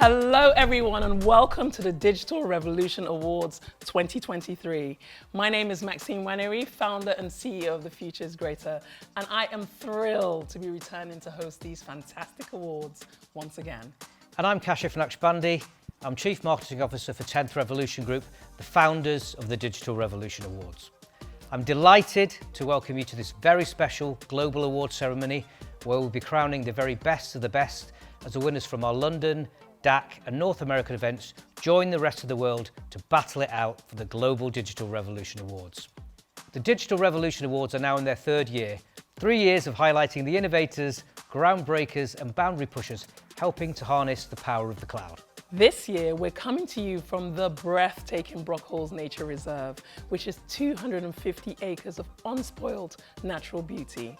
Hello everyone and welcome to the Digital Revolution Awards 2023. My name is Maxine Nwaneri, founder and CEO of The Future is Greater, and I am thrilled to be returning to host these fantastic awards once again. And I'm Kashif Naqshbandi. I'm Chief Marketing Officer for 10th Revolution Group, the founders of the Digital Revolution Awards. I'm delighted to welcome you to this very special global award ceremony where we'll be crowning the very best of the best as the winners from our London, DAC and North American events join the rest of the world to battle it out for the Global Digital Revolution Awards. The Digital Revolution Awards are now in their third year, 3 years of highlighting the innovators, groundbreakers and boundary pushers helping to harness the power of the cloud. This year, we're coming to you from the breathtaking Brockholes Nature Reserve, which is 250 acres of unspoiled natural beauty.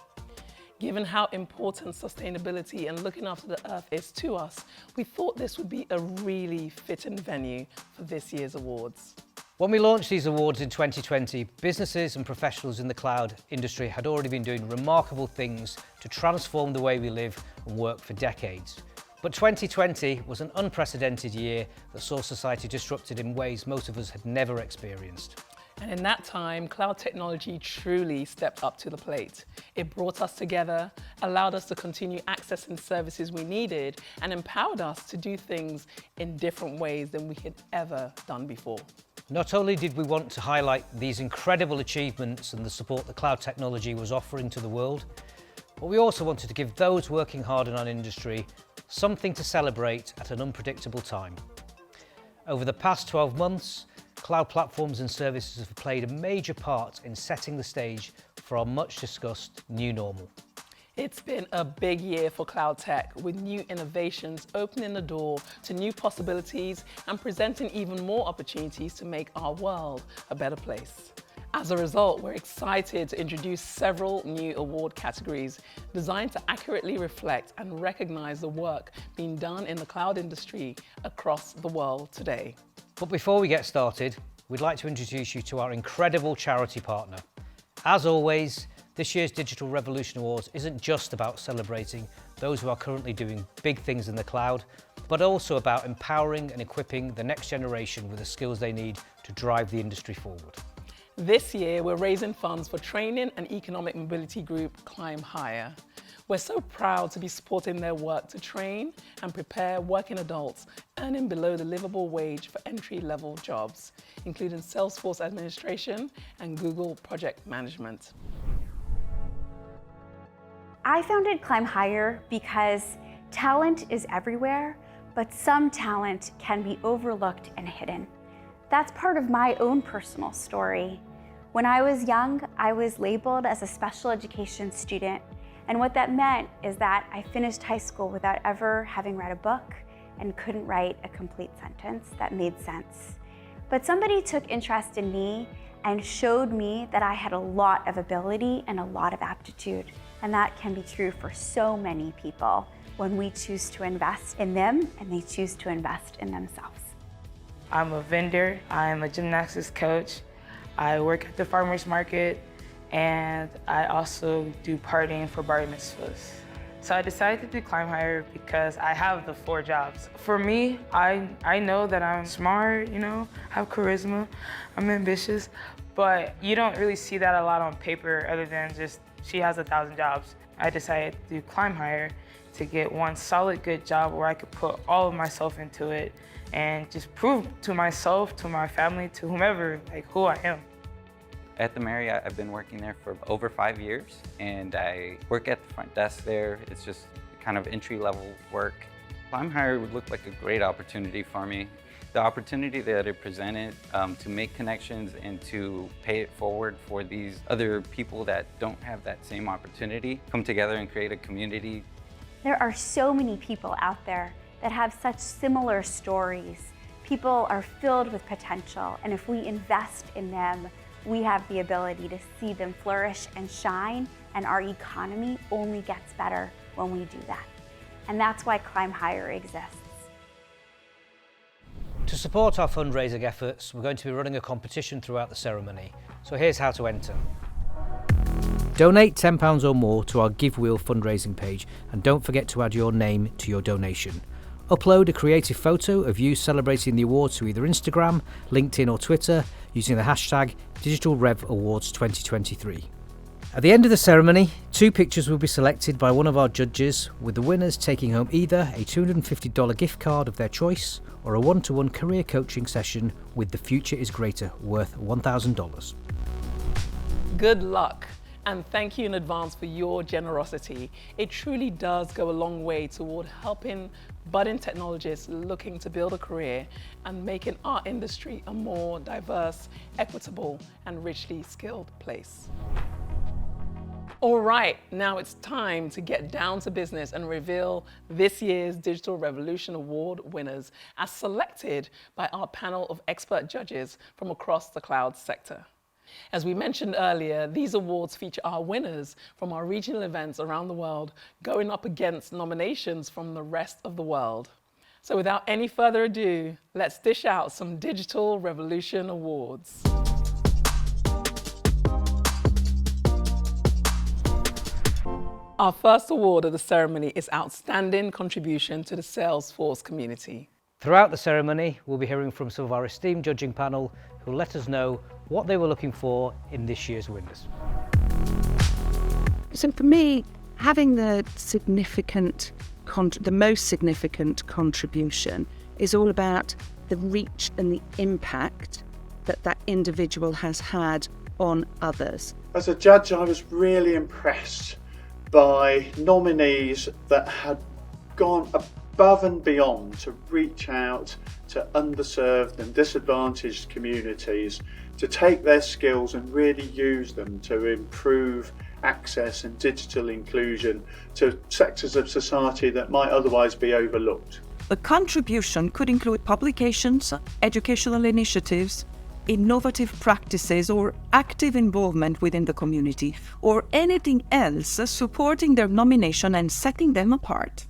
Given how important sustainability and looking after the earth is to us, we thought this would be a really fitting venue for this year's awards. When we launched these awards in 2020, businesses and professionals in the cloud industry had already been doing remarkable things to transform the way we live and work for decades. But 2020 was an unprecedented year that saw society disrupted in ways most of us had never experienced. And in that time, cloud technology truly stepped up to the plate. It brought us together, allowed us to continue accessing services we needed, and empowered us to do things in different ways than we had ever done before. Not only did we want to highlight these incredible achievements and the support that cloud technology was offering to the world, but we also wanted to give those working hard in our industry something to celebrate at an unpredictable time. Over the past 12 months, cloud platforms and services have played a major part in setting the stage for our much discussed new normal. It's been a big year for cloud tech, with new innovations opening the door to new possibilities and presenting even more opportunities to make our world a better place. As a result, we're excited to introduce several new award categories designed to accurately reflect and recognize the work being done in the cloud industry across the world today. But before we get started, we'd like to introduce you to our incredible charity partner. As always, this year's Digital Revolution Awards isn't just about celebrating those who are currently doing big things in the cloud, but also about empowering and equipping the next generation with the skills they need to drive the industry forward. This year, we're raising funds for training and economic mobility group Climb Higher. We're so proud to be supporting their work to train and prepare working adults earning below the livable wage for entry-level jobs, including Salesforce administration and Google project management. I founded Climb Higher because talent is everywhere, but some talent can be overlooked and hidden. That's part of my own personal story. When I was young, I was labeled as a special education student, and what that meant is that I finished high school without ever having read a book and couldn't write a complete sentence that made sense. But somebody took interest in me and showed me that I had a lot of ability and a lot of aptitude, and that can be true for so many people when we choose to invest in them and they choose to invest in themselves. I'm a vendor, I'm a gymnastics coach, I work at the farmer's market, and I also do partying for bar mitzvahs. So I decided to do Climb Higher because I have the 4 jobs. For me, I know that I'm smart, have charisma, I'm ambitious, but you don't really see that a lot on paper other than just she has 1,000 jobs. I decided to do Climb Higher to get one solid good job where I could put all of myself into it and just prove to myself, to my family, to whomever, who I am. At the Marriott, I've been working there for over 5 years, and I work at the front desk there. It's just kind of entry-level work. Climb Higher would look like a great opportunity for me. The opportunity that it presented to make connections and to pay it forward for these other people that don't have that same opportunity, come together and create a community. There are so many people out there that have such similar stories. People are filled with potential, and if we invest in them, we have the ability to see them flourish and shine, and our economy only gets better when we do that. And that's why Climb Higher exists. To support our fundraising efforts, we're going to be running a competition throughout the ceremony. So here's how to enter. Donate £10 or more to our Give Wheel fundraising page, and don't forget to add your name to your donation. Upload a creative photo of you celebrating the awards to either Instagram, LinkedIn or Twitter using the hashtag DigitalRevAwards 2023. At the end of the ceremony, 2 pictures will be selected by one of our judges, with the winners taking home either a $250 gift card of their choice or a one-to-one career coaching session with The Future is Greater, worth $1,000. Good luck, and thank you in advance for your generosity. It truly does go a long way toward helping budding technologists looking to build a career and making our industry a more diverse, equitable, and richly skilled place. All right, now it's time to get down to business and reveal this year's Digital Revolution Award winners as selected by our panel of expert judges from across the cloud sector. As we mentioned earlier, these awards feature our winners from our regional events around the world going up against nominations from the rest of the world. So without any further ado, let's dish out some Digital Revolution Awards. Our first award of the ceremony is Outstanding Contribution to the Salesforce Community. Throughout the ceremony, we'll be hearing from some of our esteemed judging panel who will let us know what they were looking for in this year's winners. So for me, having the most significant contribution is all about the reach and the impact that individual has had on others. As a judge, I was really impressed by nominees that had gone above and beyond to reach out to underserved and disadvantaged communities, to take their skills and really use them to improve access and digital inclusion to sectors of society that might otherwise be overlooked. The contribution could include publications, educational initiatives, innovative practices, or active involvement within the community, or anything else supporting their nomination and setting them apart.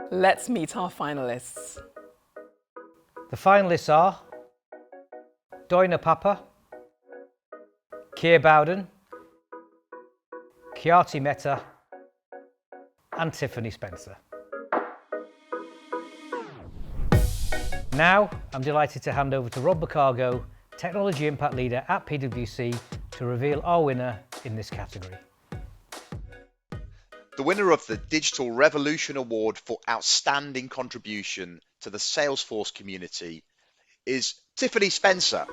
Let's meet our finalists. The finalists are Doina Papa, Keir Bowden, Khyati Mehta and Tiffany Spencer. Now, I'm delighted to hand over to Rob Bacargo, Technology Impact Leader at PwC, to reveal our winner in this category. The winner of the Digital Revolution Award for Outstanding Contribution to the Salesforce Community is Tiffany Spencer.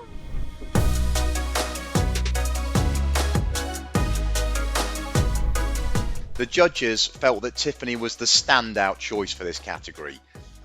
The judges felt that Tiffany was the standout choice for this category.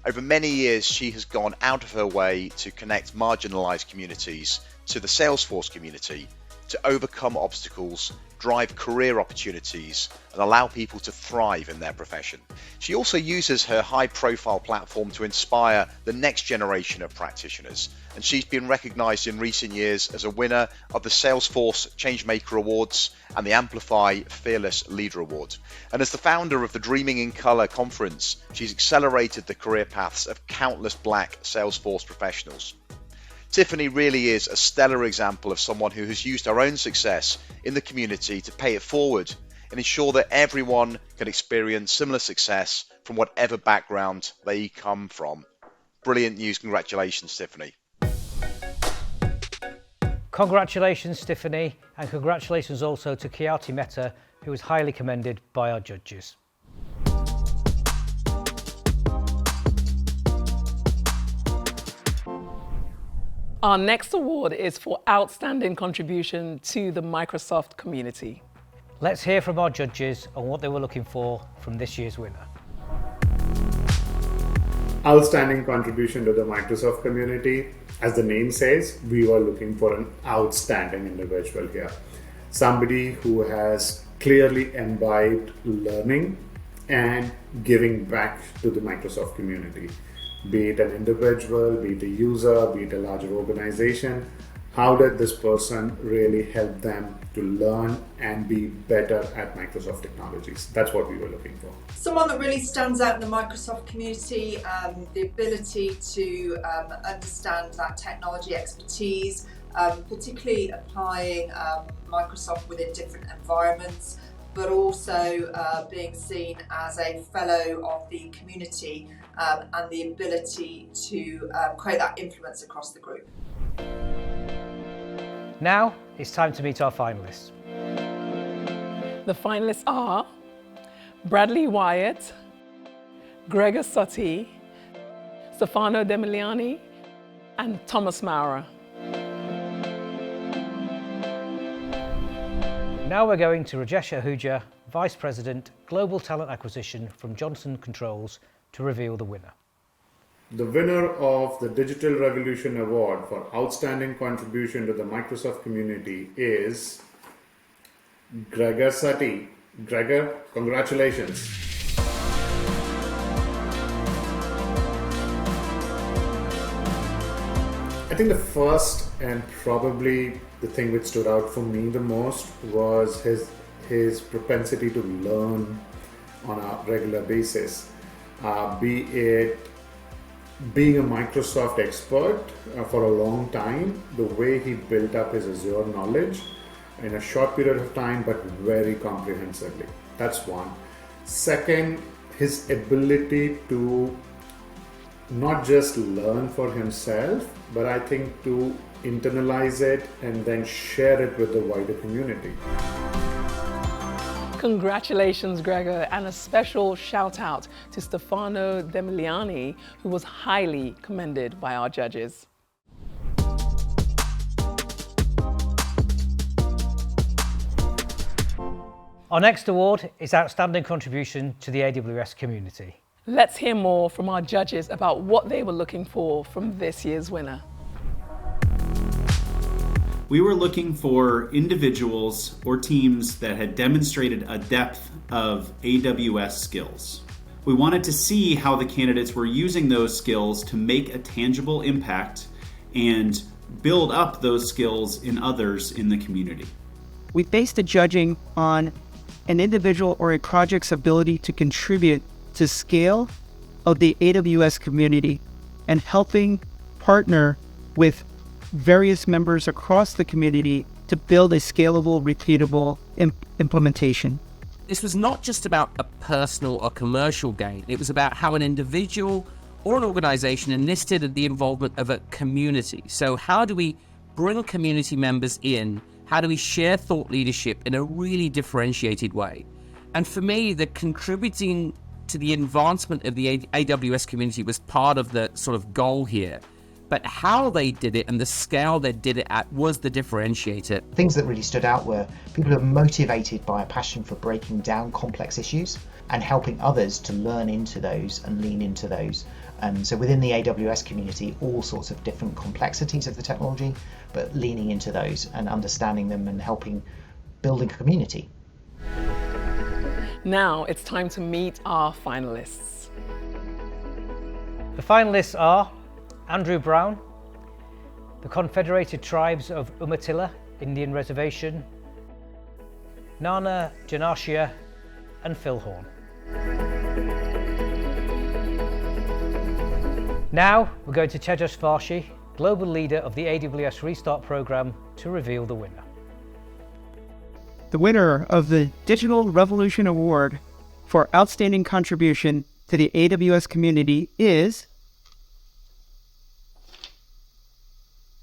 Over many years, she has gone out of her way to connect marginalised communities to the Salesforce community, to overcome obstacles, drive career opportunities, and allow people to thrive in their profession. She also uses her high-profile platform to inspire the next generation of practitioners, and she's been recognised in recent years as a winner of the Salesforce Changemaker Awards and the Amplify Fearless Leader Award. And as the founder of the Dreaming in Colour conference, she's accelerated the career paths of countless Black Salesforce professionals. Tiffany really is a stellar example of someone who has used her own success in the community to pay it forward and ensure that everyone can experience similar success from whatever background they come from. Brilliant news. Congratulations, Tiffany. Congratulations, Tiffany, and congratulations also to Khyati Mehta, who was highly commended by our judges. Our next award is for Outstanding Contribution to the Microsoft Community. Let's hear from our judges on what they were looking for from this year's winner. Outstanding contribution to the Microsoft community. As the name says, we were looking for an outstanding individual here. Somebody who has clearly imbibed learning and giving back to the Microsoft community. Be it an individual, be it a user, be it a larger organization, how did this person really help them to learn and be better at Microsoft technologies? That's what we were looking for. Someone that really stands out in the Microsoft community, the ability to understand that technology expertise, particularly applying Microsoft within different environments, but also being seen as a fellow of the community and the ability to create that influence across the group. Now it's time to meet our finalists. The finalists are Bradley Wyatt, Gregor Sutty, Stefano Demiliani, and Thomas Maurer. Now we're going to Rajesh Ahuja, Vice President, Global Talent Acquisition from Johnson Controls, to reveal the winner. The winner of the Digital Revolution Award for Outstanding Contribution to the Microsoft Community is Gregor Sutty. Gregor, congratulations. I think the first and probably the thing which stood out for me the most was his propensity to learn on a regular basis, be it being a Microsoft expert for a long time, the way he built up his Azure knowledge in a short period of time, but very comprehensively. That's one. Second, his ability to not just learn for himself, but I think to internalize it and then share it with the wider community. Congratulations, Gregor, and a special shout out to Stefano Demiliani, who was highly commended by our judges. Our next award is Outstanding Contribution to the AWS Community. Let's hear more from our judges about what they were looking for from this year's winner. We were looking for individuals or teams that had demonstrated a depth of AWS skills. We wanted to see how the candidates were using those skills to make a tangible impact and build up those skills in others in the community. We based the judging on an individual or a project's ability to contribute to scale of the AWS community and helping partner with various members across the community to build a scalable, repeatable implementation. This was not just about a personal or commercial gain. It was about how an individual or an organization enlisted the involvement of a community. So how do we bring community members in? How do we share thought leadership in a really differentiated way? And for me, the contributing to the advancement of the AWS community was part of the sort of goal here. But how they did it and the scale they did it at was the differentiator. Things that really stood out were people who are motivated by a passion for breaking down complex issues and helping others to learn into those and lean into those. So within the AWS community, all sorts of different complexities of the technology, but leaning into those and understanding them and helping building a community. Now it's time to meet our finalists. The finalists are Andrew Brown, the Confederated Tribes of Umatilla Indian Reservation, Nana Janashia, and Phil Horn. Now we're going to Tejas Varshi, Global Leader of the AWS Restart Program, to reveal the winner. The winner of the Digital Revolution Award for Outstanding Contribution to the AWS Community is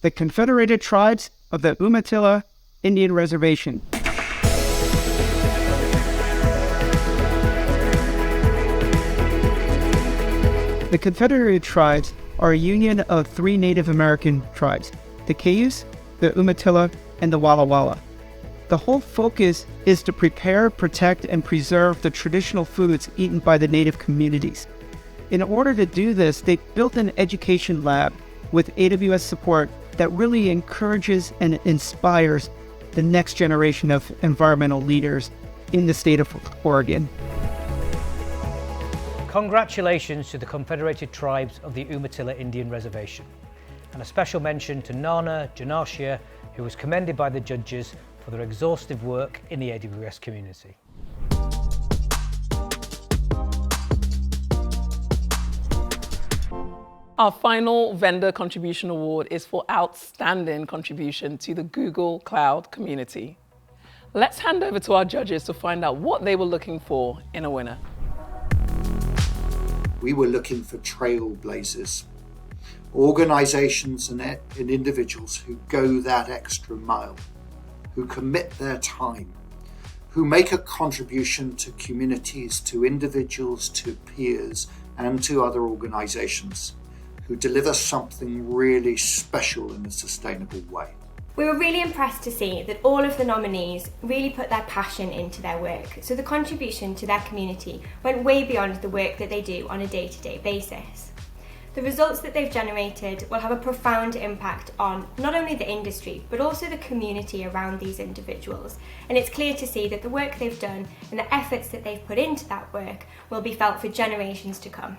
the Confederated Tribes of the Umatilla Indian Reservation. The Confederated Tribes are a union of 3 Native American tribes, the Cayuse, the Umatilla, and the Walla Walla. The whole focus is to prepare, protect, and preserve the traditional foods eaten by the Native communities. In order to do this, they built an education lab with AWS support that really encourages and inspires the next generation of environmental leaders in the state of Oregon. Congratulations to the Confederated Tribes of the Umatilla Indian Reservation, and a special mention to Nana Janashia, who was commended by the judges for their exhaustive work in the AWS community. Our final Vendor Contribution Award is for Outstanding Contribution to the Google Cloud Community. Let's hand over to our judges to find out what they were looking for in a winner. We were looking for trailblazers, organisations and individuals who go that extra mile, who commit their time, who make a contribution to communities, to individuals, to peers, and to other organisations, who deliver something really special in a sustainable way. We were really impressed to see that all of the nominees really put their passion into their work, so the contribution to their community went way beyond the work that they do on a day-to-day basis. The results that they've generated will have a profound impact on not only the industry, but also the community around these individuals. And it's clear to see that the work they've done and the efforts that they've put into that work will be felt for generations to come.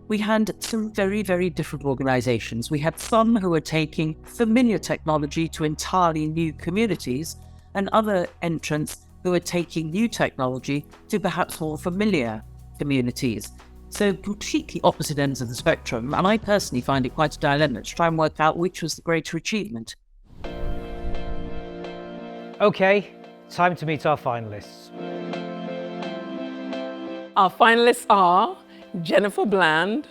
We had some very, very different organizations. We had some who were taking familiar technology to entirely new communities, and other entrants who were taking new technology to perhaps more familiar communities. So completely opposite ends of the spectrum, and I personally find it quite a dilemma to try and work out which was the greater achievement. Okay, time to meet our finalists. Our finalists are Jennifer Bland,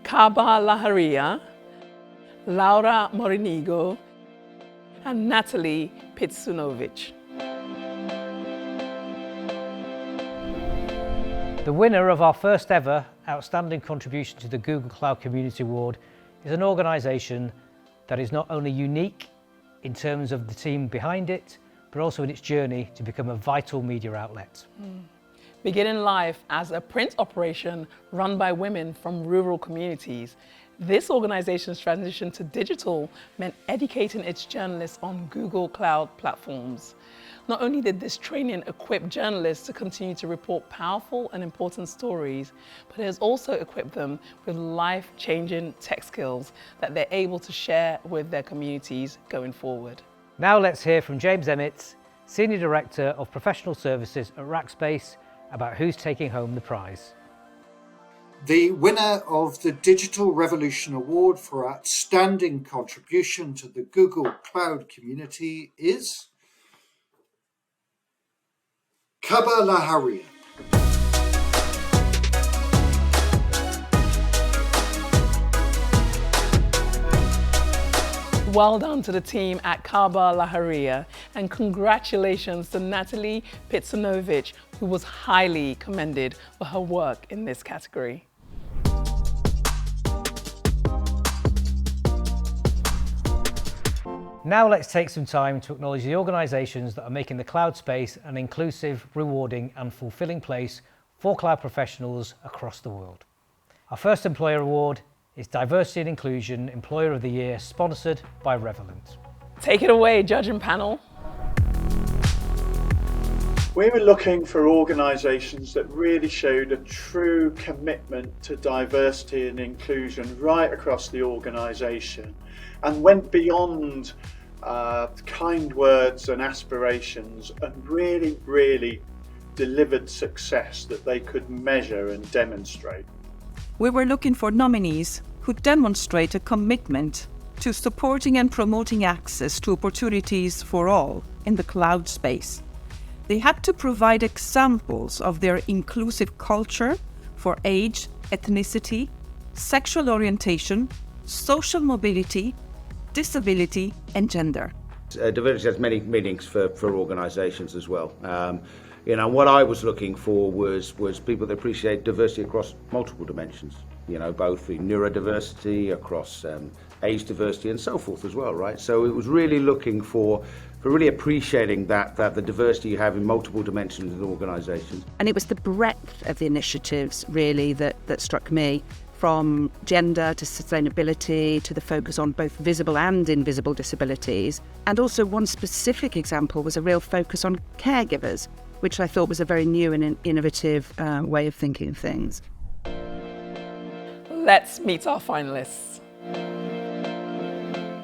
Kaba Laharia, Laura Morinigo, and Natalie Pitsunovic. The winner of our first ever Outstanding Contribution to the Google Cloud Community Award is an organisation that is not only unique in terms of the team behind it, but also in its journey to become a vital media outlet. Beginning life as a print operation run by women from rural communities, this organization's transition to digital meant educating its journalists on Google Cloud platforms. Not only did this training equip journalists to continue to report powerful and important stories, but it has also equipped them with life-changing tech skills that they're able to share with their communities going forward. Now let's hear from James Emmett, Senior Director of Professional Services at Rackspace, about who's taking home the prize. The winner of the Digital Revolution Award for Outstanding Contribution to the Google Cloud Community is Kaba Laharia. Well done to the team at Kaba Laharia, and congratulations to Natalie Pitsunovic, who was highly commended for her work in this category. Now let's take some time to acknowledge the organisations that are making the cloud space an inclusive, rewarding and fulfilling place for cloud professionals across the world. Our first employer award is Diversity and Inclusion Employer of the Year, sponsored by Revelant. Take it away, judging panel. We were looking for organisations that really showed a true commitment to diversity and inclusion right across the organisation and went beyond kind words and aspirations and really delivered success that they could measure and demonstrate. We were looking for nominees who demonstrate a commitment to supporting and promoting access to opportunities for all in the cloud space. They had to provide examples of their inclusive culture for age, ethnicity, sexual orientation, social mobility, disability, and gender. Diversity has many meanings for organisations as well. What I was looking for was people that appreciate diversity across multiple dimensions. Both the neurodiversity, across age diversity, and so forth as well, right? So it was really looking for really appreciating that the diversity you have in multiple dimensions in organisations. And it was the breadth of the initiatives really that struck me, from gender to sustainability to the focus on both visible and invisible disabilities. And also one specific example was a real focus on caregivers, which I thought was a very new and innovative way of thinking of things. Let's meet our finalists.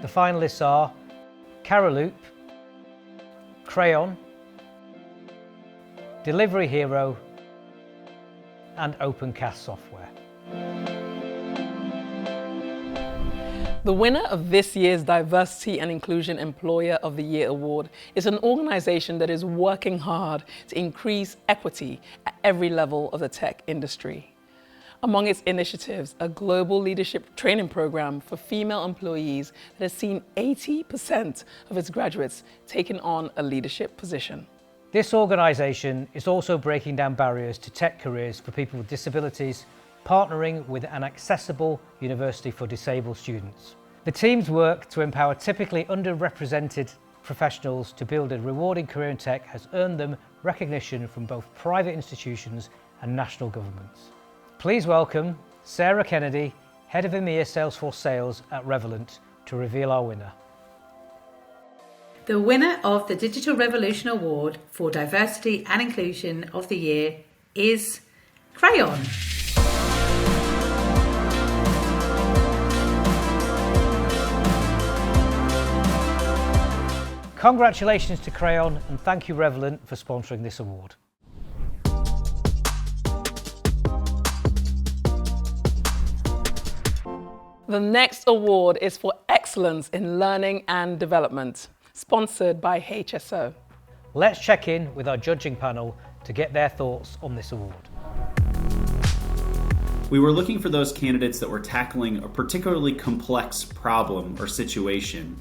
The finalists are Caraloop, Crayon, Delivery Hero, and Opencast Software. The winner of this year's Diversity and Inclusion Employer of the Year Award is an organization that is working hard to increase equity at every level of the tech industry. Among its initiatives, a global leadership training program for female employees that has seen 80% of its graduates taking on a leadership position. This organisation is also breaking down barriers to tech careers for people with disabilities, partnering with an accessible university for disabled students. The team's work to empower typically underrepresented professionals to build a rewarding career in tech has earned them recognition from both private institutions and national governments. Please welcome Sarah Kennedy, Head of EMEA Salesforce Sales at Revolant, to reveal our winner. The winner of the Digital Revolution Award for Diversity and Inclusion of the Year is Crayon. Congratulations to Crayon, and thank you Revolant for sponsoring this award. The next award is for Excellence in Learning and Development, sponsored by HSO. Let's check in with our judging panel to get their thoughts on this award. We were looking for those candidates that were tackling a particularly complex problem or situation,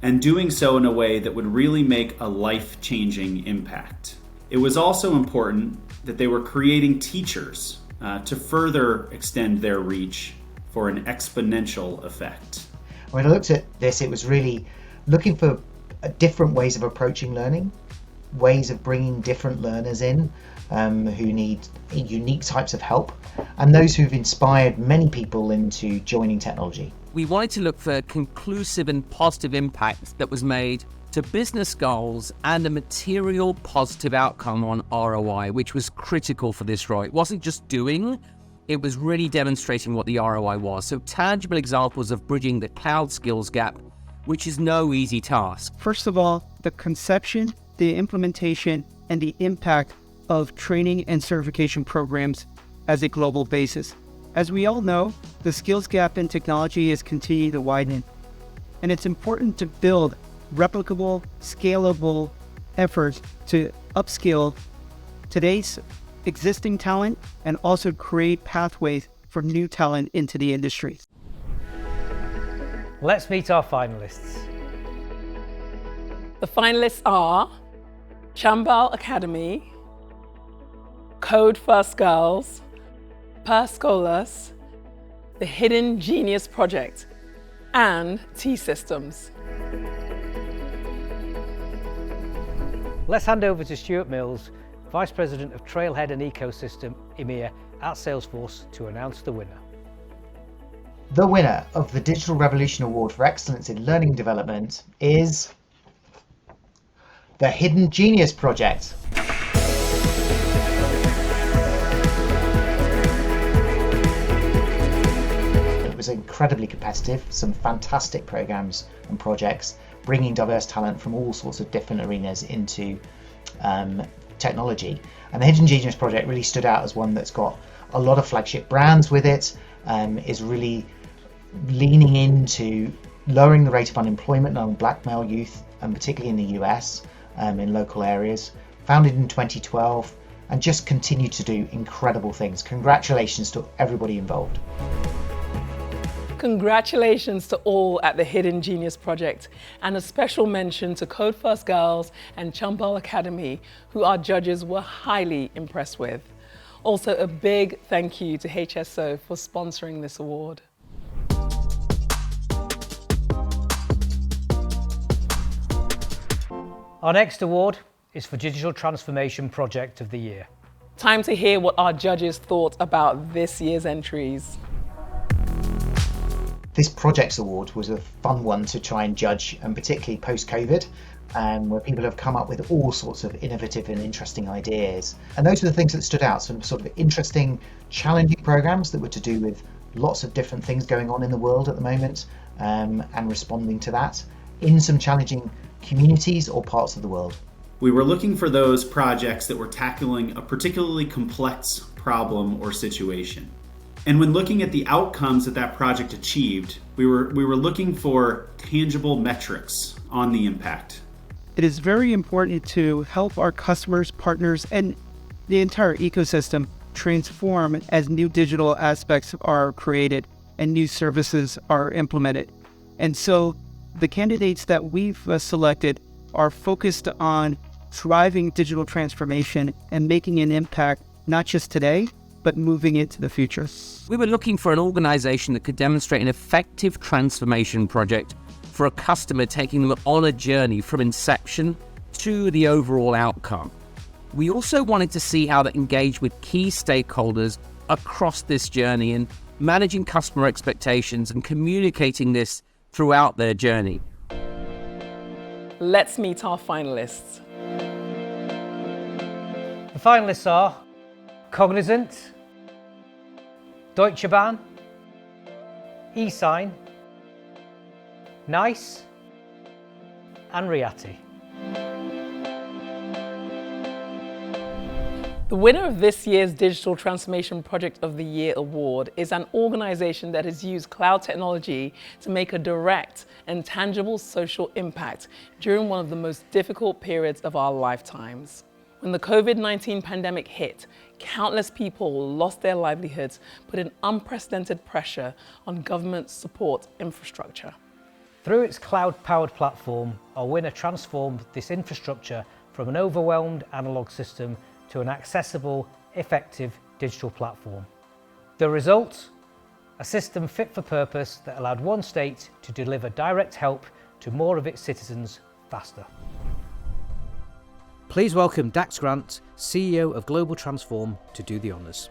and doing so in a way that would really make a life-changing impact. It was also important that they were creating teachers to further extend their reach for an exponential effect. When I looked at this, it was really looking for different ways of approaching learning, ways of bringing different learners in who need unique types of help, and those who've inspired many people into joining technology. We wanted to look for conclusive and positive impact that was made to business goals and a material positive outcome on ROI, which was critical for this role. It wasn't just doing, it was really demonstrating what the ROI was. So tangible examples of bridging the cloud skills gap, which is no easy task. First of all, the conception, the implementation, and the impact of training and certification programs as a global basis. As we all know, the skills gap in technology is continuing to widen, and it's important to build replicable, scalable efforts to upskill today's existing talent and also create pathways for new talent into the industry. Let's meet our finalists. The finalists are Chambal Academy, Code First Girls, Perscolas, the Hidden Genius Project, and T-Systems. Let's hand over to Stuart Mills, Vice President of Trailhead and Ecosystem EMEA at Salesforce, to announce the winner. The winner of the Digital Revolution Award for Excellence in Learning and Development is the Hidden Genius Project. It was incredibly competitive, some fantastic programs and projects, bringing diverse talent from all sorts of different arenas into technology. And the Hidden Genius Project really stood out as one that's got a lot of flagship brands with it, is really leaning into lowering the rate of unemployment among black male youth, and particularly in the US, in local areas. Founded in 2012 and just continued to do incredible things. Congratulations to everybody involved. Congratulations to all at the Hidden Genius Project, and a special mention to Code First Girls and Chambal Academy, who our judges were highly impressed with. Also, a big thank you to HSO for sponsoring this award. Our next award is for Digital Transformation Project of the Year. Time to hear what our judges thought about this year's entries. This Projects Award was a fun one to try and judge, and particularly post-COVID, where people have come up with all sorts of innovative and interesting ideas. And those are the things that stood out, some sort of interesting, challenging programs that were to do with lots of different things going on in the world at the moment, and responding to that in some challenging communities or parts of the world. We were looking for those projects that were tackling a particularly complex problem or situation, And when looking at the outcomes that project achieved, we were looking for tangible metrics on the impact. It is very important to help our customers, partners, and the entire ecosystem transform as new digital aspects are created and new services are implemented. And so the candidates that we've selected are focused on driving digital transformation and making an impact, not just today, but moving into the future. We were looking for an organization that could demonstrate an effective transformation project for a customer, taking them on a journey from inception to the overall outcome. We also wanted to see how that engaged with key stakeholders across this journey and managing customer expectations and communicating this throughout their journey. Let's meet our finalists. The finalists are Cognizant, Deutsche Bahn, eSign, NICE, and Riati. The winner of this year's Digital Transformation Project of the Year award is an organization that has used cloud technology to make a direct and tangible social impact during one of the most difficult periods of our lifetimes. When the COVID-19 pandemic hit, countless people lost their livelihoods, putting unprecedented pressure on government support infrastructure. Through its cloud-powered platform, our winner transformed this infrastructure from an overwhelmed analog system to an accessible, effective digital platform. The result? A system fit for purpose that allowed one state to deliver direct help to more of its citizens faster. Please welcome Dax Grant, CEO of Global Transform, to do the honours.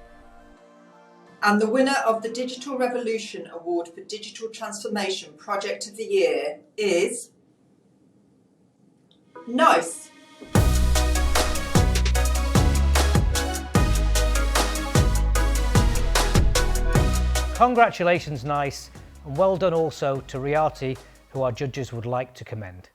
And the winner of the Digital Revolution Award for Digital Transformation Project of the Year is NICE. Congratulations, NICE, and well done also to Riati, who our judges would like to commend.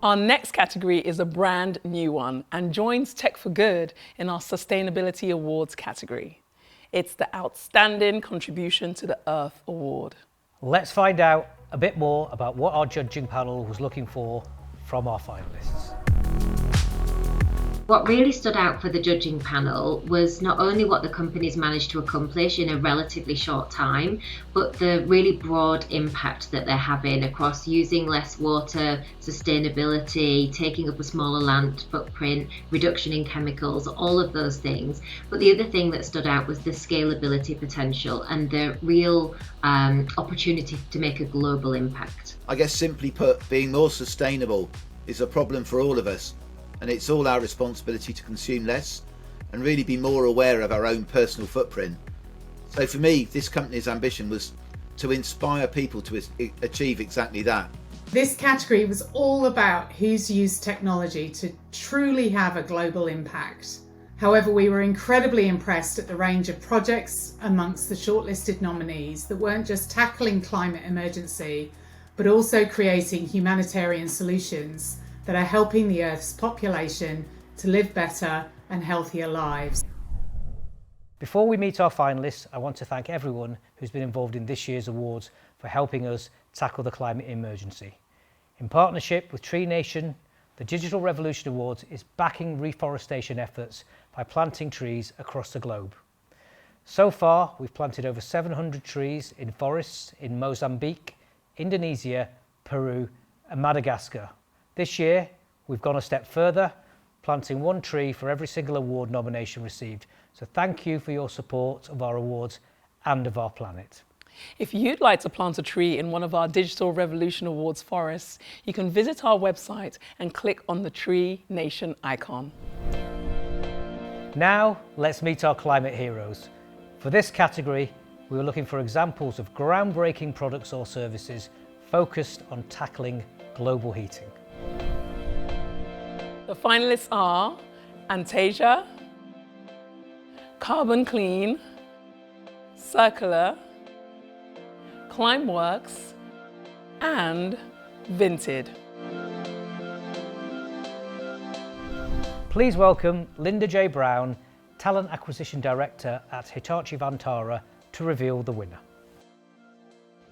Our next category is a brand new one and joins Tech for Good in our Sustainability Awards category. It's the Outstanding Contribution to the Earth Award. Let's find out a bit more about what our judging panel was looking for from our finalists. What really stood out for the judging panel was not only what the companies managed to accomplish in a relatively short time, but the really broad impact that they're having across using less water, sustainability, taking up a smaller land footprint, reduction in chemicals, all of those things. But the other thing that stood out was the scalability potential and the real opportunity to make a global impact. I guess simply put, being more sustainable is a problem for all of us. And it's all our responsibility to consume less and really be more aware of our own personal footprint. So for me, this company's ambition was to inspire people to achieve exactly that. This category was all about who's used technology to truly have a global impact. However, we were incredibly impressed at the range of projects amongst the shortlisted nominees that weren't just tackling climate emergency, but also creating humanitarian solutions that are helping the Earth's population to live better and healthier lives. Before we meet our finalists, I want to thank everyone who's been involved in this year's awards for helping us tackle the climate emergency. In partnership with Tree Nation, the Digital Revolution Awards is backing reforestation efforts by planting trees across the globe. So far, we've planted over 700 trees in forests in Mozambique, Indonesia, Peru, and Madagascar. This year, we've gone a step further, planting one tree for every single award nomination received. So thank you for your support of our awards and of our planet. If you'd like to plant a tree in one of our Digital Revolution Awards forests, you can visit our website and click on the Tree Nation icon. Now, let's meet our climate heroes. For this category, we were looking for examples of groundbreaking products or services focused on tackling global heating. The finalists are Antasia, Carbon Clean, Circular, Climeworks, and Vinted. Please welcome Linda J. Brown, Talent Acquisition Director at Hitachi Vantara, to reveal the winner.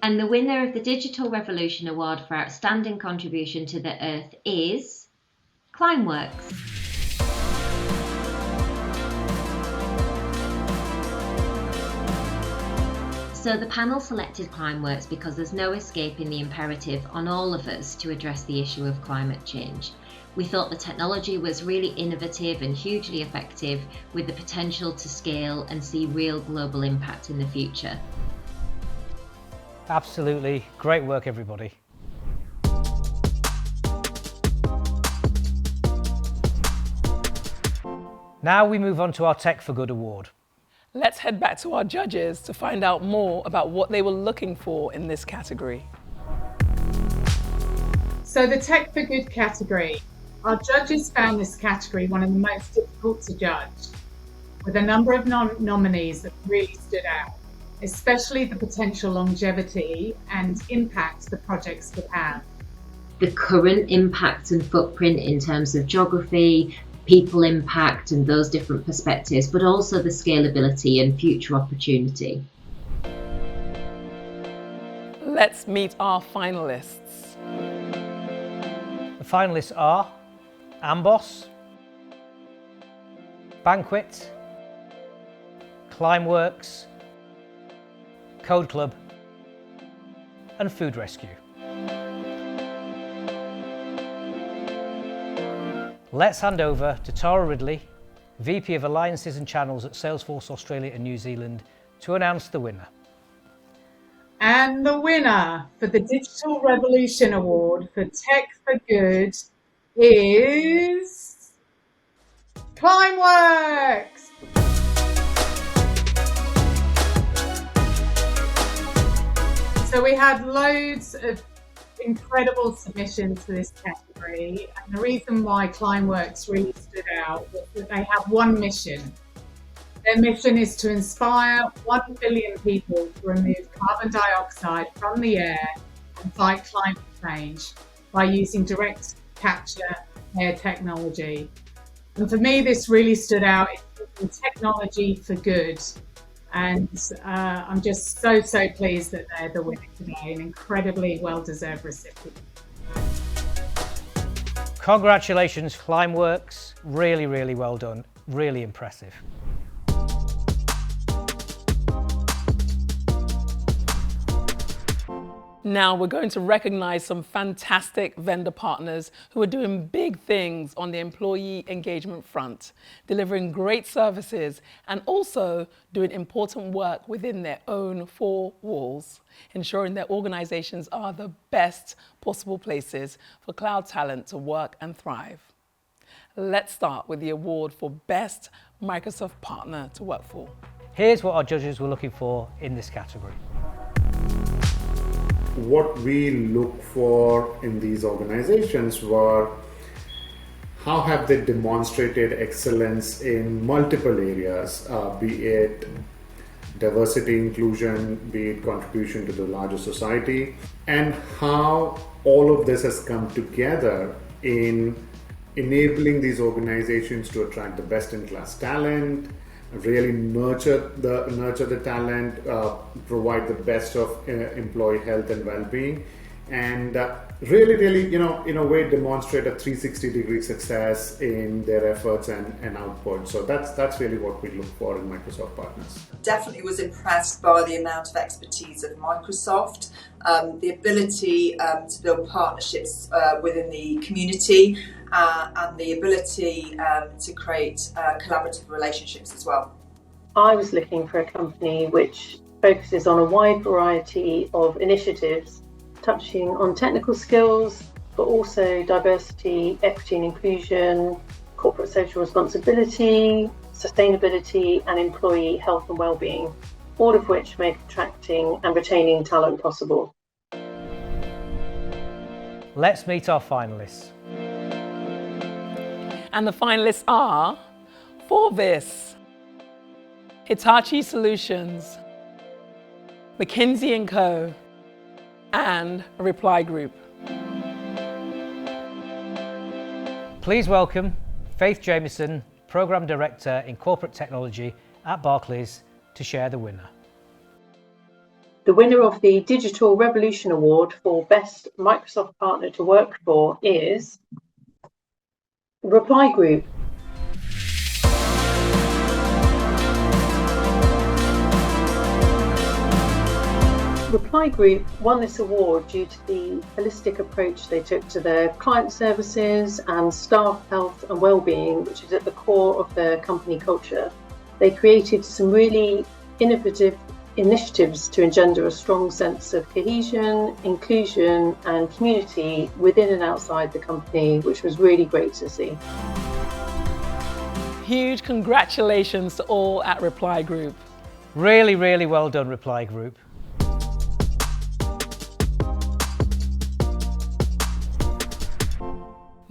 And the winner of the Digital Revolution Award for Outstanding Contribution to the Earth is Climeworks. So the panel selected Climeworks because there's no escaping the imperative on all of us to address the issue of climate change. We thought the technology was really innovative and hugely effective, with the potential to scale and see real global impact in the future. Absolutely. Great work, everybody. Now we move on to our Tech for Good award. Let's head back to our judges to find out more about what they were looking for in this category. So the Tech for Good category. Our judges found this category one of the most difficult to judge, with a number of nominees that really stood out, especially the potential longevity and impact the projects could have. The current impact and footprint in terms of geography, people impact and those different perspectives, but also the scalability and future opportunity. Let's meet our finalists. The finalists are Amboss, Banquet, Climeworks, Code Club and Food Rescue. Let's hand over to Tara Ridley, VP of Alliances and Channels at Salesforce Australia and New Zealand, to announce the winner. And the winner for the Digital Revolution Award for Tech for Good is Climeworks. So we had loads of incredible submissions for this category, and the reason why Climeworks really stood out was that they have one mission. Their mission is to inspire 1 billion people to remove carbon dioxide from the air and fight climate change by using direct capture air technology. And for me, this really stood out in technology for good. And I'm just so pleased that they're the winner today, an incredibly well-deserved recipient. Congratulations, Climeworks. Really, really well done. Really impressive. Now we're going to recognize some fantastic vendor partners who are doing big things on the employee engagement front, delivering great services and also doing important work within their own four walls, ensuring their organizations are the best possible places for cloud talent to work and thrive. Let's start with the award for Best Microsoft Partner to Work For. Here's what our judges were looking for in this category. What we look for in these organizations were how have they demonstrated excellence in multiple areas, be it diversity, inclusion, be it contribution to the larger society, and how all of this has come together in enabling these organizations to attract the best-in-class talent, really nurture the talent, provide the best of employee health and well-being, and really, in a way, demonstrate a 360-degree success in their efforts and output. So that's really what we look for in Microsoft partners. Definitely was impressed by the amount of expertise of Microsoft, the ability to build partnerships within the community, and the ability to create collaborative relationships as well. I was looking for a company which focuses on a wide variety of initiatives touching on technical skills, but also diversity, equity and inclusion, corporate social responsibility, sustainability and employee health and well-being, all of which make attracting and retaining talent possible. Let's meet our finalists. And the finalists are, for this, Hitachi Solutions, McKinsey & Co, and Reply Group. Please welcome Faith Jameson, Programme Director in Corporate Technology at Barclays, to share the winner. The winner of the Digital Revolution Award for Best Microsoft Partner to Work For is Reply Group. Reply Group won this award due to the holistic approach they took to their client services and staff health and well-being, which is at the core of their company culture. They created some really innovative initiatives to engender a strong sense of cohesion, inclusion and community within and outside the company, which was really great to see. Huge congratulations to all at Reply Group. Really, really well done, Reply Group.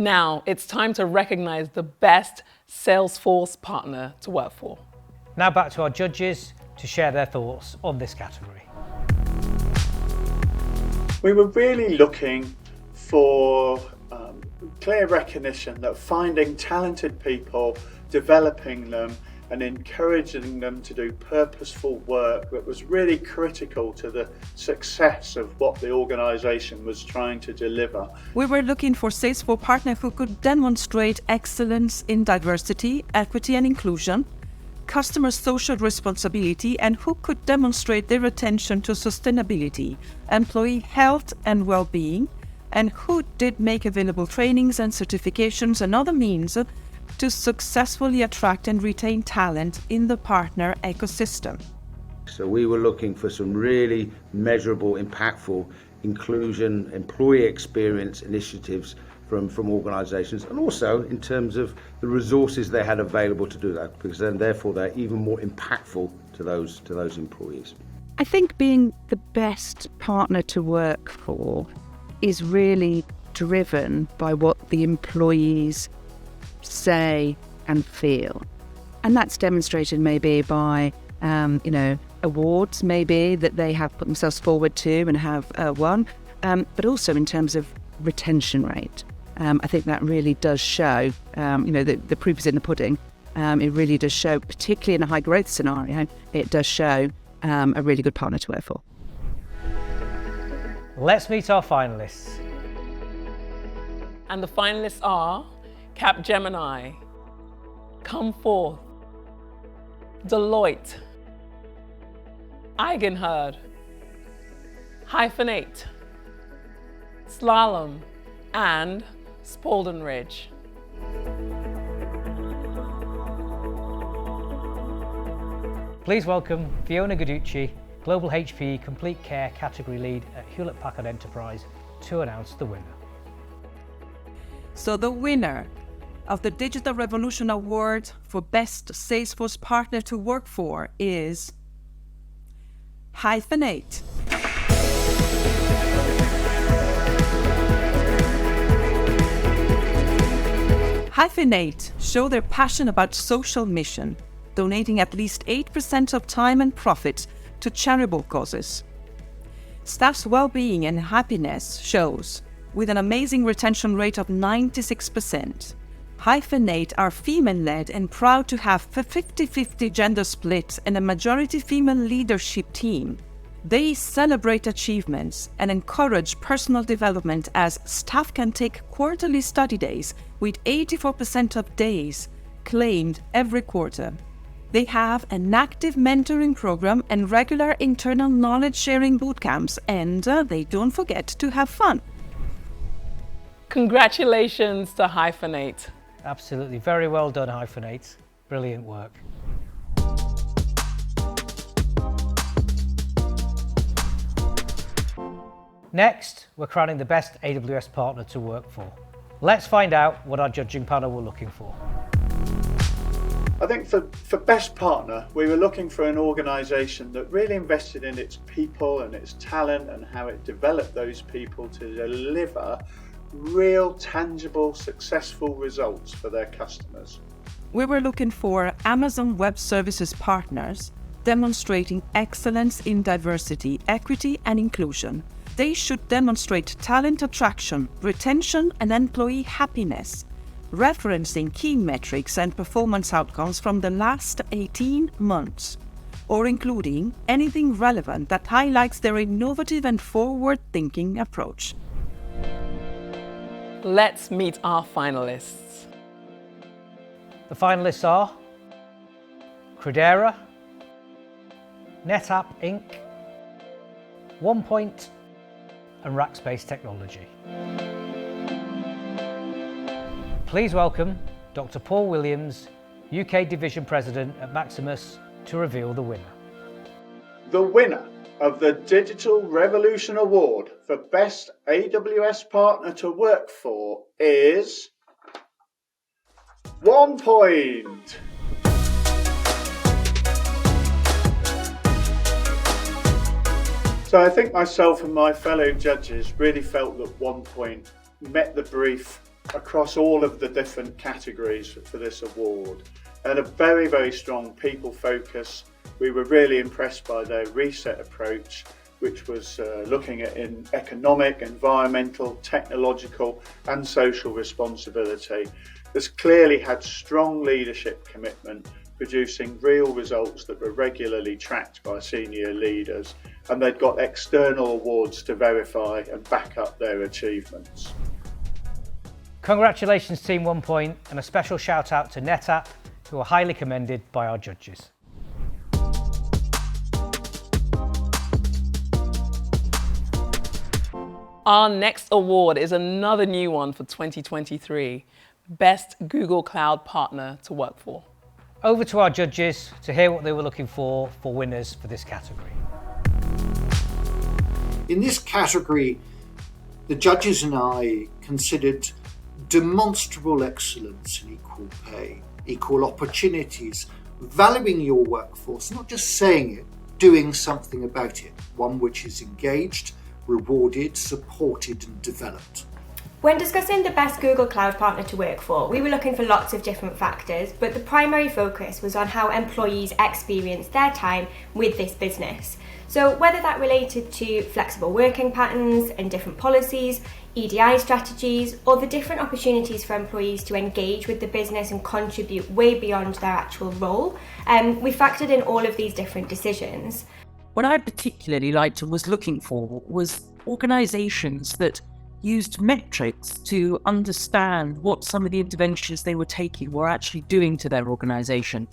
Now it's time to recognize the best Salesforce partner to work for. Now back to our judges to share their thoughts on this category. We were really looking for clear recognition that finding talented people, developing them and encouraging them to do purposeful work that was really critical to the success of what the organisation was trying to deliver. We were looking for Salesforce partners who could demonstrate excellence in diversity, equity and inclusion, customer social responsibility, and who could demonstrate their attention to sustainability, employee health and well-being, and who did make available trainings and certifications and other means to successfully attract and retain talent in the partner ecosystem. So we were looking for some really measurable, impactful inclusion, employee experience initiatives from organisations, and also in terms of the resources they had available to do that, because then therefore they're even more impactful to those employees. I think being the best partner to work for is really driven by what the employees say and feel, and that's demonstrated maybe by awards maybe that they have put themselves forward to and have won, but also in terms of retention rate. I think that really does show, the proof is in the pudding. It really does show, particularly in a high growth scenario, it does show a really good partner to work for. Let's meet our finalists. And the finalists are Capgemini, Comeforth, Deloitte, Eigenherd, Hyphenate, Slalom, and Spalding Ridge. Please welcome Fiona Guiducci, Global HPE Complete Care Category Lead at Hewlett-Packard Enterprise, to announce the winner. So the winner of the Digital Revolution Award for Best Salesforce Partner to Work For is Hyphenate. Hyphenate show their passion about social mission, donating at least 8% of time and profits to charitable causes. Staff's well-being and happiness shows, with an amazing retention rate of 96%. Hyphenate are female-led and proud to have a 50-50 gender split and a majority female leadership team. They celebrate achievements and encourage personal development as staff can take quarterly study days, with 84% of days claimed every quarter. They have an active mentoring program and regular internal knowledge sharing bootcamps, and they don't forget to have fun. Congratulations to Hyphenate. Absolutely, very well done, Hyphenate. Brilliant work. Next, we're crowning the best AWS partner to work for. Let's find out what our judging panel were looking for. I think for best partner, we were looking for an organisation that really invested in its people and its talent and how it developed those people to deliver real, tangible, successful results for their customers. We were looking for Amazon Web Services partners demonstrating excellence in diversity, equity, and inclusion. They should demonstrate talent attraction, retention, and employee happiness. referencing key metrics and performance outcomes from the last 18 months, or including anything relevant that highlights their innovative and forward-thinking approach. Let's meet our finalists. The finalists are Credera, NetApp Inc., OnePoint and Rackspace Technology. Please welcome Dr. Paul Williams, UK Division President at Maximus, to reveal the winner. The winner of the Digital Revolution Award for Best AWS Partner to Work For is OnePoint. So I think myself and my fellow judges really felt that OnePoint met the brief across all of the different categories for this award, and a very, very strong people focus. We were really impressed by their reset approach, which was looking at economic, environmental, technological and social responsibility. This clearly had strong leadership commitment, producing real results that were regularly tracked by senior leaders, and they'd got external awards to verify and back up their achievements. Congratulations Team OnePoint, and a special shout out to NetApp, who are highly commended by our judges. Our next award is another new one for 2023, Best Google Cloud Partner to Work For. Over to our judges to hear what they were looking for winners for this category. In this category, the judges and I considered demonstrable excellence and equal pay, equal opportunities, valuing your workforce, not just saying it, doing something about it, one which is engaged, rewarded, supported and developed. When discussing the best Google Cloud partner to work for, we were looking for lots of different factors, but the primary focus was on how employees experience their time with this business. So whether that related to flexible working patterns and different policies, EDI strategies, or the different opportunities for employees to engage with the business and contribute way beyond their actual role, we factored in all of these different decisions. What I particularly liked and was looking for was organisations that used metrics to understand what some of the interventions they were taking were actually doing to their organisation.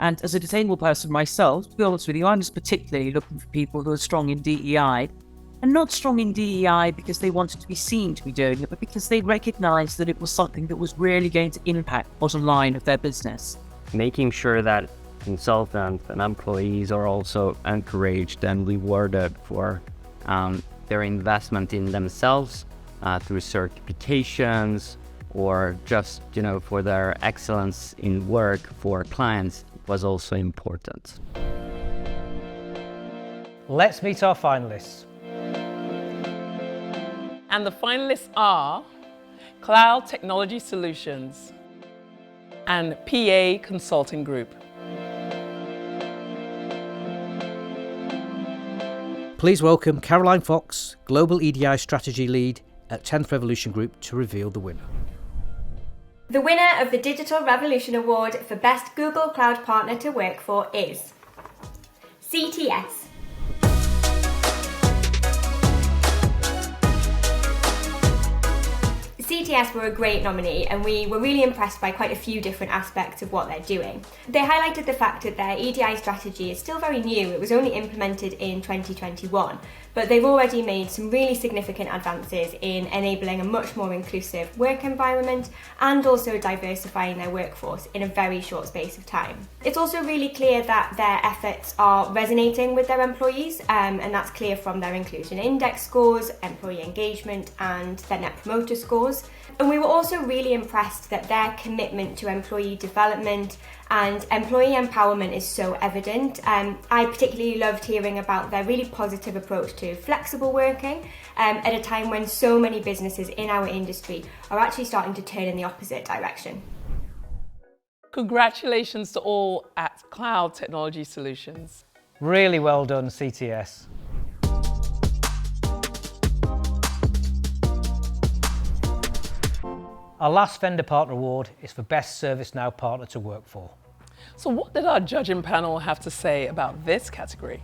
And as a disabled person myself, to be honest with you, I was particularly looking for people who are strong in DEI, and not strong in DEI because they wanted to be seen to be doing it, but because they recognised that it was something that was really going to impact the bottom line of their business. Making sure that consultants and employees are also encouraged and rewarded for their investment in themselves through certifications, or just, for their excellence in work for clients was also important. Let's meet our finalists. And the finalists are Cloud Technology Solutions and PA Consulting Group. Please welcome Caroline Fox, Global EDI Strategy Lead at 10th Revolution Group, to reveal the winner. The winner of the Digital Revolution Award for Best Google Cloud Partner to Work For is CTS. CTS were a great nominee, and we were really impressed by quite a few different aspects of what they're doing. They highlighted the fact that their EDI strategy is still very new. It was only implemented in 2021, but they've already made some really significant advances in enabling a much more inclusive work environment and also diversifying their workforce in a very short space of time. It's also really clear that their efforts are resonating with their employees, and that's clear from their inclusion index scores, employee engagement and their net promoter scores. And we were also really impressed that their commitment to employee development and employee empowerment is so evident. I particularly loved hearing about their really positive approach to flexible working at a time when so many businesses in our industry are actually starting to turn in the opposite direction. Congratulations to all at Cloud Technology Solutions. Really well done, CTS. Our last Vendor Partner Award is for Best ServiceNow Partner to Work For. So what did our judging panel have to say about this category?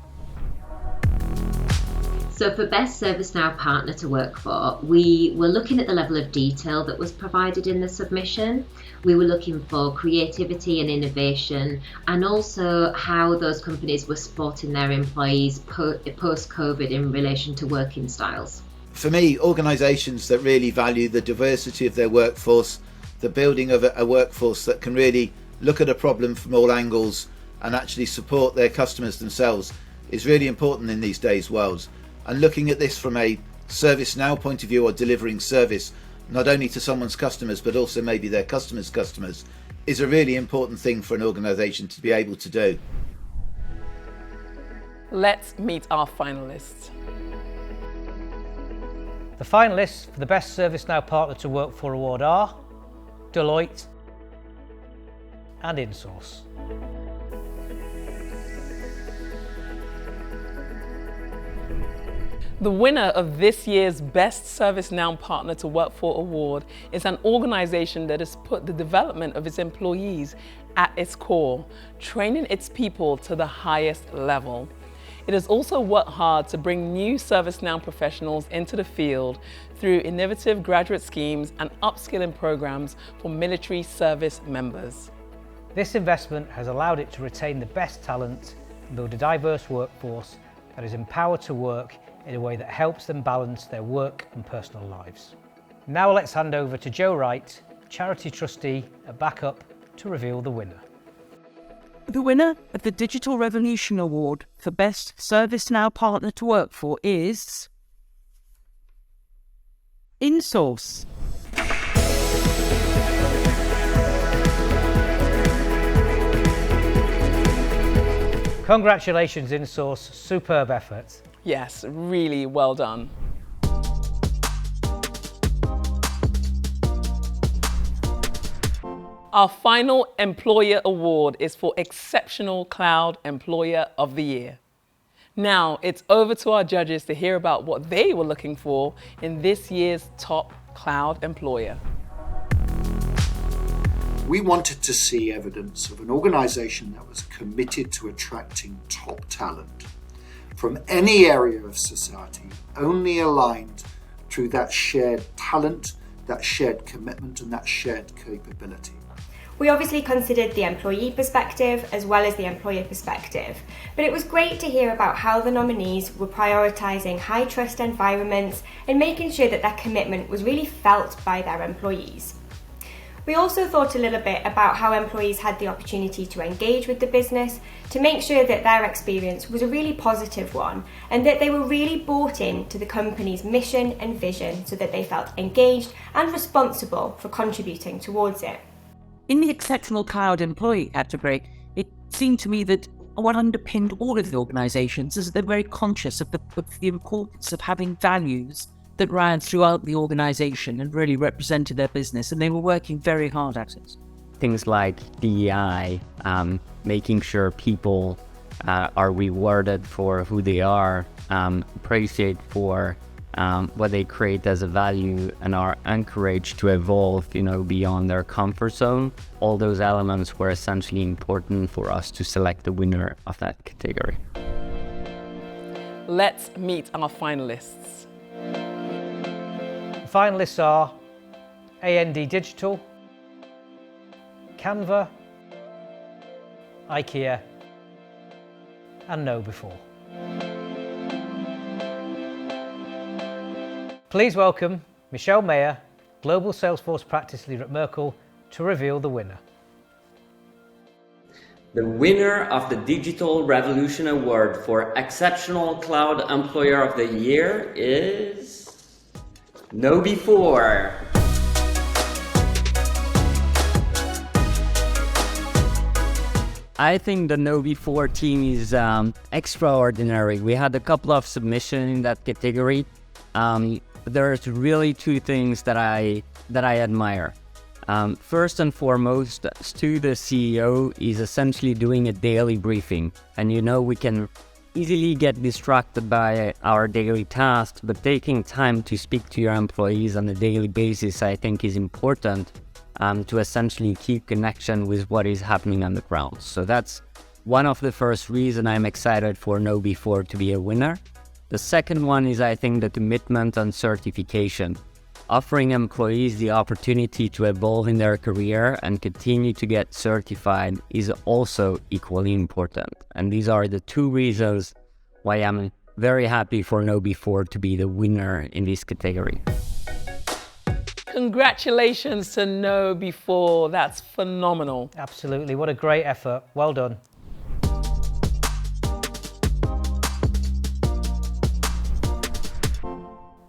So for Best ServiceNow Partner to Work For, we were looking at the level of detail that was provided in the submission. We were looking for creativity and innovation, and also how those companies were supporting their employees post-COVID in relation to working styles. For me, organisations that really value the diversity of their workforce, the building of a workforce that can really look at a problem from all angles and actually support their customers themselves is really important in these days' world. And looking at this from a ServiceNow point of view, or delivering service not only to someone's customers but also maybe their customers' customers, is a really important thing for an organisation to be able to do. Let's meet our finalists. The finalists for the Best ServiceNow Partner to Work For award are Deloitte and InSource. The winner of this year's Best ServiceNow Partner to Work For award is an organization that has put the development of its employees at its core, training its people to the highest level. It has also worked hard to bring new ServiceNow professionals into the field through innovative graduate schemes and upskilling programs for military service members. This investment has allowed it to retain the best talent and build a diverse workforce that is empowered to work in a way that helps them balance their work and personal lives. Now let's hand over to Joe Wright, Charity Trustee at Backup, to reveal the winner. The winner of the Digital Revolution Award for Best ServiceNow Partner to Work For is InSource. Congratulations, InSource, superb effort. Yes, really well done. Our final employer award is for Exceptional Cloud Employer of the Year. Now it's over to our judges to hear about what they were looking for in this year's top cloud employer. We wanted to see evidence of an organisation that was committed to attracting top talent from any area of society, only aligned through that shared talent, that shared commitment and that shared capability. We obviously considered the employee perspective as well as the employer perspective, but it was great to hear about how the nominees were prioritising high trust environments and making sure that their commitment was really felt by their employees. We also thought a little bit about how employees had the opportunity to engage with the business to make sure that their experience was a really positive one and that they were really bought into the company's mission and vision so that they felt engaged and responsible for contributing towards it. In the Exceptional Cloud Employee category, it seemed to me that what underpinned all of the organisations is that they're very conscious of the importance of having values that ran throughout the organisation and really represented their business, and they were working very hard at it. Things like DEI, making sure people are rewarded for who they are, appreciate for what they create as a value, and are encouraged to evolve, beyond their comfort zone. All those elements were essentially important for us to select the winner of that category. Let's meet our finalists. The finalists are AND Digital, Canva, IKEA, and Know Before. Please welcome Michelle Mayer, Global Salesforce Practice Leader at Merkle, to reveal the winner. The winner of the Digital Revolution Award for Exceptional Cloud Employer of the Year is Know Before. I think the Know Before team is extraordinary. We had a couple of submissions in that category. There's really two things that I admire. First and foremost, Stu, the CEO, is essentially doing a daily briefing, and we can easily get distracted by our daily tasks, but taking time to speak to your employees on a daily basis, I think, is important to essentially keep connection with what is happening on the ground. So that's one of the first reasons I'm excited for KnowBe4 to be a winner. The second one is, I think, the commitment on certification. Offering employees the opportunity to evolve in their career and continue to get certified is also equally important. And these are the two reasons why I'm very happy for KnowBe4 to be the winner in this category. Congratulations to KnowBe4. That's phenomenal. Absolutely. What a great effort. Well done.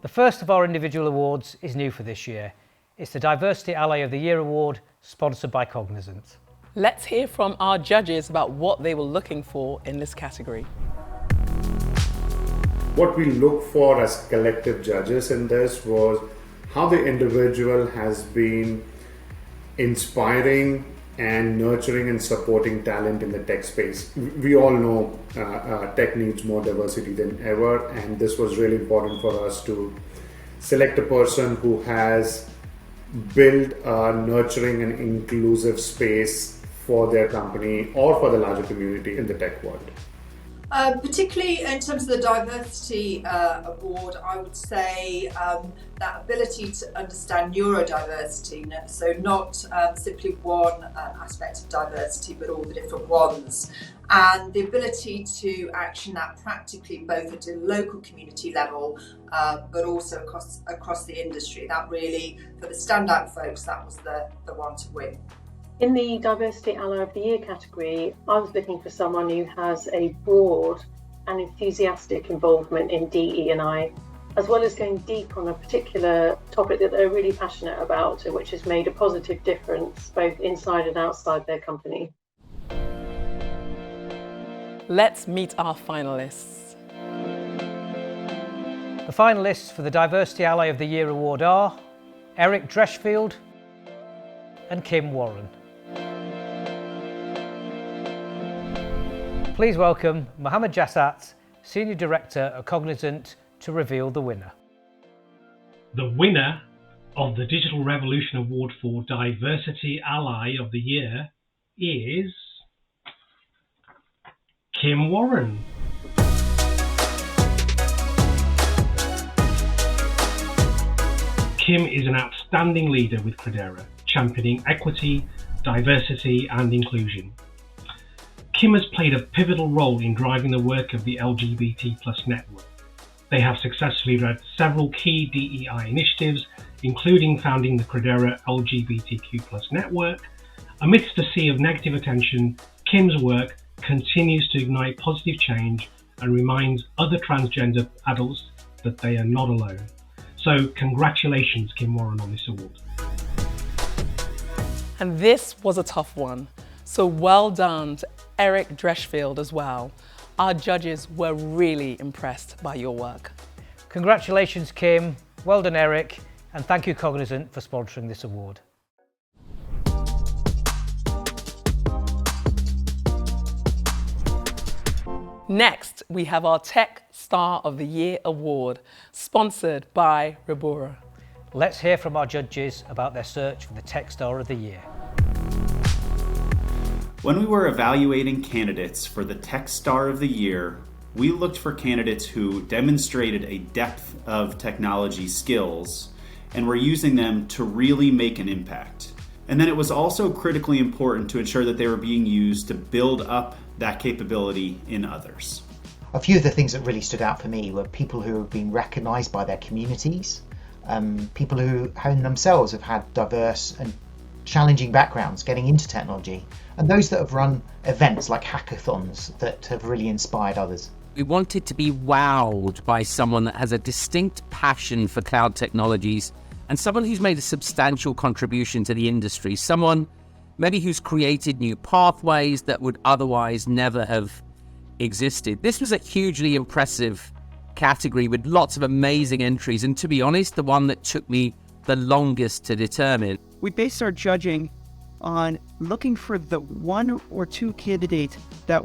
The first of our individual awards is new for this year. It's the Diversity Ally of the Year Award, sponsored by Cognizant. Let's hear from our judges about what they were looking for in this category. What we look for as collective judges in this was how the individual has been inspiring and nurturing and supporting talent in the tech space. We all know tech needs more diversity than ever, and this was really important for us to select a person who has built a nurturing and inclusive space for their company or for the larger community in the tech world. Particularly in terms of the diversity award, I would say that ability to understand neurodiversity, so not simply one aspect of diversity, but all the different ones, and the ability to action that practically both at a local community level, but also across the industry. That really, for the standout folks, that was the one to win. In the Diversity Ally of the Year category, I was looking for someone who has a broad and enthusiastic involvement in DE&I, as well as going deep on a particular topic that they're really passionate about, which has made a positive difference both inside and outside their company. Let's meet our finalists. The finalists for the Diversity Ally of the Year Award are Eric Dreschfield and Kim Warren. Please welcome Mohammed Jassat, Senior Director at Cognizant, to reveal the winner. The winner of the Digital Revolution Award for Diversity Ally of the Year is Kim Warren. Kim is an outstanding leader with Credera, championing equity, diversity and inclusion. Kim has played a pivotal role in driving the work of the LGBT+ network. They have successfully led several key DEI initiatives, including founding the Credera LGBTQ+ network. Amidst a sea of negative attention, Kim's work continues to ignite positive change and reminds other transgender adults that they are not alone. So congratulations, Kim Warren, on this award. And this was a tough one. So well done to Eric Dreschfield as well. Our judges were really impressed by your work. Congratulations, Kim. Well done, Eric. And thank you, Cognizant, for sponsoring this award. Next, we have our Tech Star of the Year Award, sponsored by Ribura. Let's hear from our judges about their search for the Tech Star of the Year. When we were evaluating candidates for the Tech Star of the Year, we looked for candidates who demonstrated a depth of technology skills and were using them to really make an impact. And then it was also critically important to ensure that they were being used to build up that capability in others. A few of the things that really stood out for me were people who have been recognised by their communities, people who themselves have had diverse and challenging backgrounds getting into technology, and those that have run events like hackathons that have really inspired others. We wanted to be wowed by someone that has a distinct passion for cloud technologies and someone who's made a substantial contribution to the industry, someone maybe who's created new pathways that would otherwise never have existed. This was a hugely impressive category with lots of amazing entries, and to be honest, the one that took me the longest to determine. We based our judging on looking for the one or two candidates that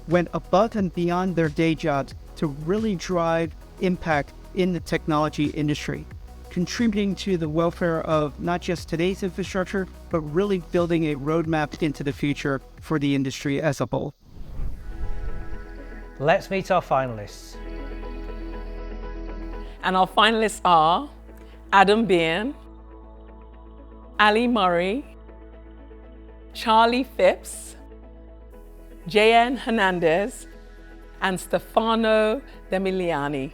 went above and beyond their day jobs to really drive impact in the technology industry, contributing to the welfare of not just today's infrastructure, but really building a roadmap into the future for the industry as a whole. Let's meet our finalists. And our finalists are Adam Bean, Ali Murray, Charlie Phipps, J.N. Hernandez, and Stefano Demiliani.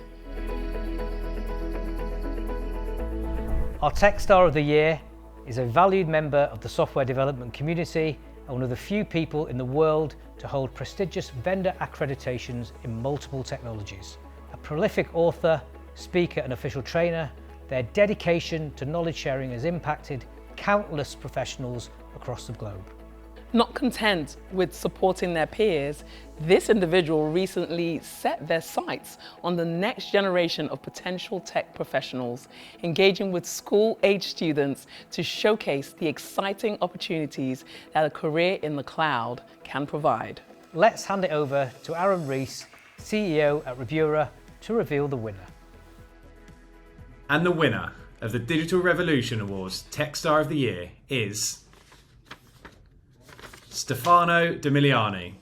Our Tech Star of the Year is a valued member of the software development community and one of the few people in the world to hold prestigious vendor accreditations in multiple technologies. A prolific author, speaker and official trainer, their dedication to knowledge sharing has impacted countless professionals across the globe. Not content with supporting their peers, this individual recently set their sights on the next generation of potential tech professionals, engaging with school-age students to showcase the exciting opportunities that a career in the cloud can provide. Let's hand it over to Aaron Rees, CEO at Reviewer, to reveal the winner. And the winner of the Digital Revolution Awards Tech Star of the Year is Stefano Demiliani.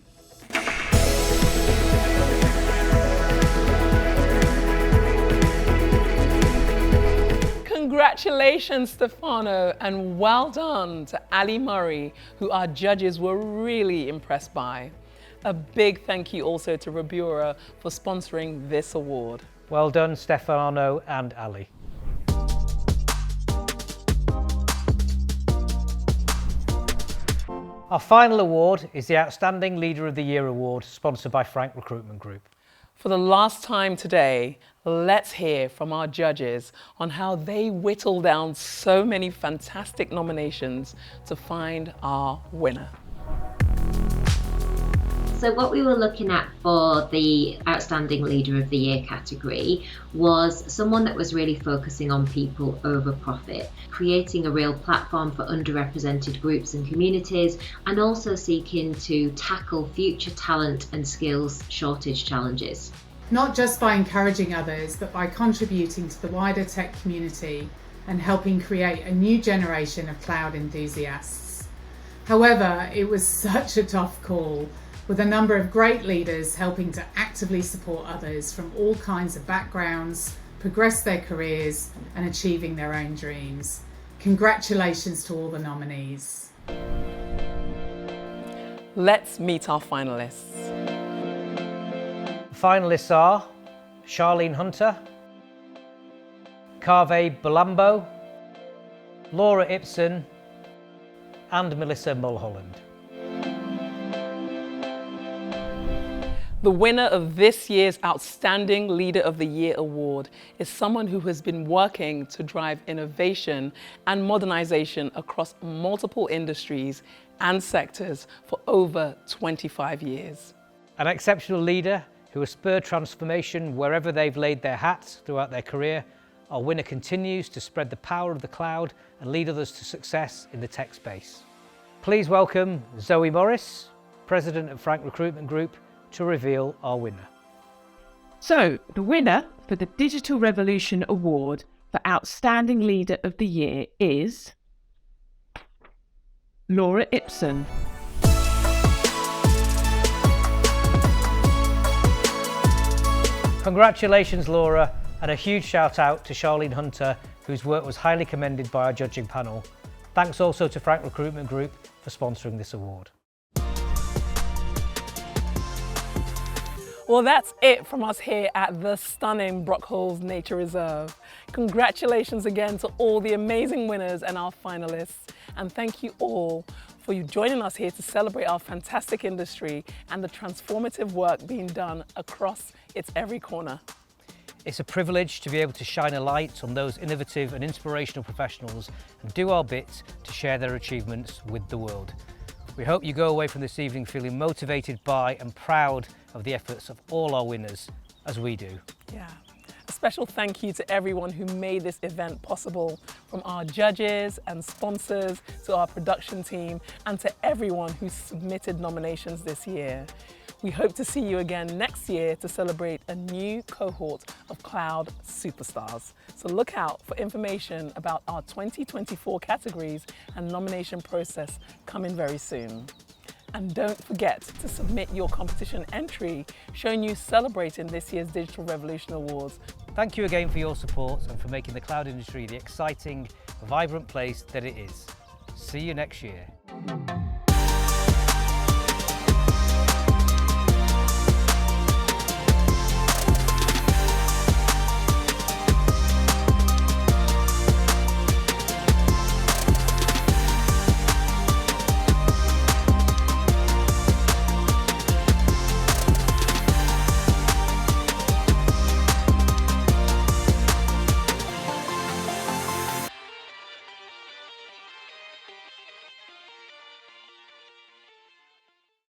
Congratulations, Stefano, and well done to Ali Murray, who our judges were really impressed by. A big thank you also to Reviewer for sponsoring this award. Well done, Stefano and Ali. Our final award is the Outstanding Leader of the Year award, sponsored by Frank Recruitment Group. For the last time today, let's hear from our judges on how they whittle down so many fantastic nominations to find our winner. So what we were looking at for the Outstanding Leader of the Year category was someone that was really focusing on people over profit, creating a real platform for underrepresented groups and communities, and also seeking to tackle future talent and skills shortage challenges. Not just by encouraging others, but by contributing to the wider tech community and helping create a new generation of cloud enthusiasts. However, it was such a tough call, with a number of great leaders helping to actively support others from all kinds of backgrounds, progress their careers and achieving their own dreams. Congratulations to all the nominees. Let's meet our finalists. The finalists are Charlene Hunter, Kaveh Bulambo, Laura Ibsen and Melissa Mulholland. The winner of this year's Outstanding Leader of the Year award is someone who has been working to drive innovation and modernization across multiple industries and sectors for over 25 years. An exceptional leader who has spurred transformation wherever they've laid their hats throughout their career. Our winner continues to spread the power of the cloud and lead others to success in the tech space. Please welcome Zoe Morris, President of Frank Recruitment Group, to reveal our winner. So, the winner for the Digital Revolution Award for Outstanding Leader of the Year is Laura Ibsen. Congratulations, Laura, and a huge shout out to Charlene Hunter, whose work was highly commended by our judging panel. Thanks also to Frank Recruitment Group for sponsoring this award. Well, that's it from us here at the stunning Brockholes Nature Reserve. Congratulations again to all the amazing winners and our finalists. And thank you all for you joining us here to celebrate our fantastic industry and the transformative work being done across its every corner. It's a privilege to be able to shine a light on those innovative and inspirational professionals and do our bit to share their achievements with the world. We hope you go away from this evening feeling motivated by and proud of the efforts of all our winners, as we do. Yeah. A special thank you to everyone who made this event possible, from our judges and sponsors to our production team and to everyone who submitted nominations this year. We hope to see you again next year to celebrate a new cohort of cloud superstars. So look out for information about our 2024 categories and nomination process coming very soon. And don't forget to submit your competition entry showing you celebrating this year's Digital Revolution Awards. Thank you again for your support and for making the cloud industry the exciting, vibrant place that it is. See you next year.